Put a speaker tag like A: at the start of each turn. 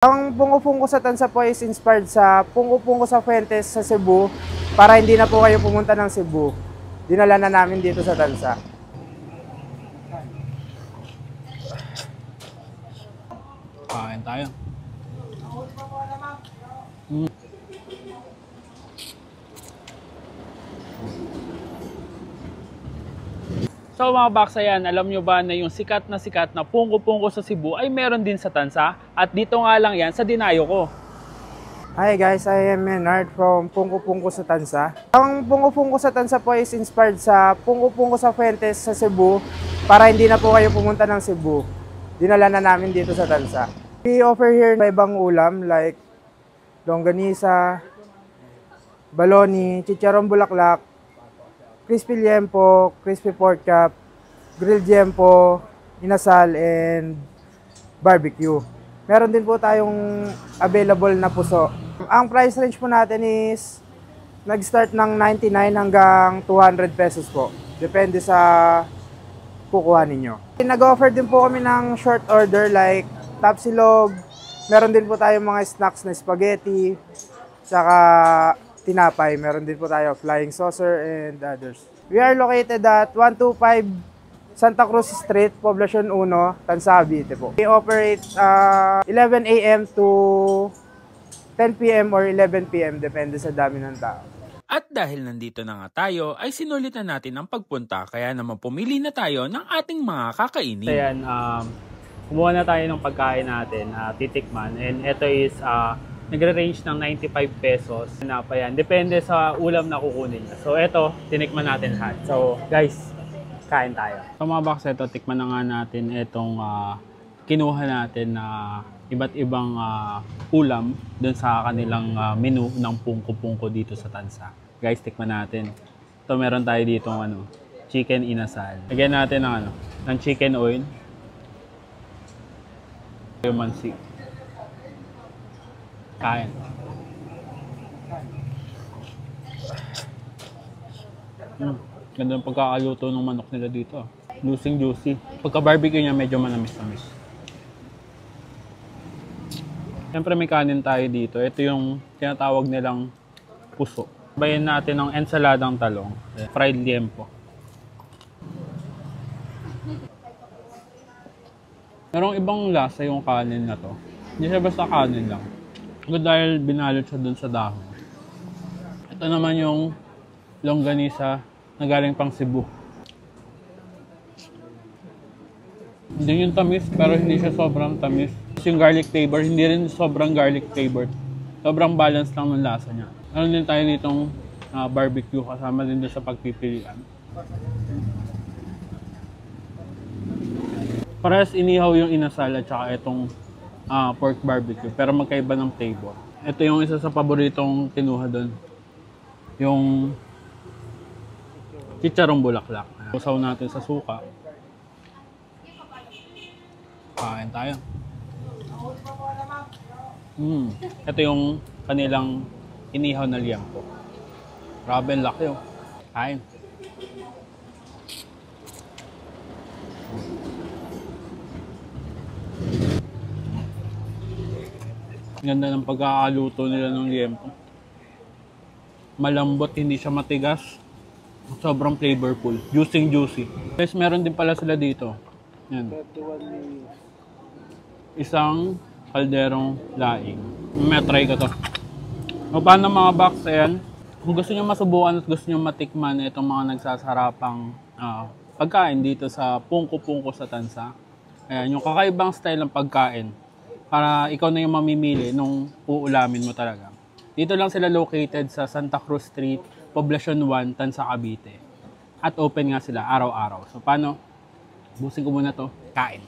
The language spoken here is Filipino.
A: Ang pungo-pungo sa Tansa po is inspired sa pungo-pungo sa Fuentes sa Cebu para hindi na po kayo pumunta ng Cebu. Dinala na namin dito sa Tansa.
B: Kain tayo. So mga baksayan, alam nyo ba na yung sikat na pungko-pungko sa Cebu ay meron din sa Tansa? At dito nga lang yan sa dinayo ko.
A: Hi guys, I am Menard from Pungo-Pungo sa Tansa. Ang Pungo-Pungo sa Tansa po is inspired sa Pungo-Pungo sa Fuentes sa Cebu para hindi na po kayo pumunta ng Cebu. Dinala na namin dito sa Tansa. We offer here ibang ulam like longganisa, baloni, chicharong bulaklak, crispy liempo, crispy pork chop, grilled liempo, inasal, and barbecue. Meron din po tayong available na puso. Ang price range po natin is nag-start ng 99 hanggang 200 pesos po. Depende sa kukuha ninyo. Nag-offer din po kami ng short order like tapsilog. Meron din po tayong mga snacks na spaghetti, saka tinapay. Meron din po tayo flying saucer and others. We are located at 125 Santa Cruz Street, Poblacion 1, Tansa, Cavite po. We operate 11 a.m. to 10 p.m. or 11 p.m. depende sa dami ng tao.
C: At dahil nandito na nga tayo, ay sinulitan natin ang pagpunta. Kaya naman pumili na tayo ng ating mga kakainin.
B: So yan, kumuha na tayo ng pagkain natin, titikman. And ito is nagre-range ng 95 pesos na pa yan. Depende sa ulam na kukunin niya. So ito, tinikman natin lahat. So guys, kain tayo. So mga box, ito, tikman na nga natin itong kinuha natin na iba't ibang ulam dun sa kanilang menu ng pungko-pungko dito sa Tansa. Guys, tikman natin. Ito, meron tayo dito chicken inasal. Lagyan natin ng chicken oil. Yung mansi. Kain. Ganda ng pagkakaluto ng manok nila dito. Juicy. Pagka-barbecue niya, medyo manamis-namis. Siyempre may kanin tayo dito. Ito yung tinatawag nilang puso. Bayan natin ng ensaladang talong. Fried liempo. Merong ibang lasa yung kanin na to. Hindi siya basta kanin lang. Dahil binalot siya dun sa dahon. Ito naman yung longganisa na galing pang Cebu. Hindi yung tamis, pero hindi siya sobrang tamis. Yung garlic flavor, hindi rin sobrang garlic flavor. Sobrang balance lang ng lasa niya. Ano din tayo ditong barbecue kasama din doon sa pagpipilian. Parehas inihaw yung inasal at saka itong pork barbecue, pero magkaiba ng flavor. Ito yung isa sa paboritong kinuha doon. Yung chicharong bulaklak. Usaw natin sa suka. Kain tayo. Ito yung kanilang inihaw na liempo. Grabe, laki oh. Kain. Ganda ng pagkakaluto nila ng liempo. Malambot, hindi siya matigas. Sobrang flavorful. Juicy. Guys, meron din pala sila dito. Yan. Isang kalderong laing. May try ko to. O paano mga box, ayan. Kung gusto nyo masubukan at gusto nyo matikman itong mga nagsasarapang pagkain dito sa Pungko-Pungko sa Tansa. Ayan, yung kakaibang style ng pagkain. Para ikaw na yung mamimili nung uulamin mo talaga. Dito lang sila located sa Santa Cruz Street, Poblacion 1, Tansa, Cavite. At open nga sila araw-araw. So paano? Busin ko muna to. Kain.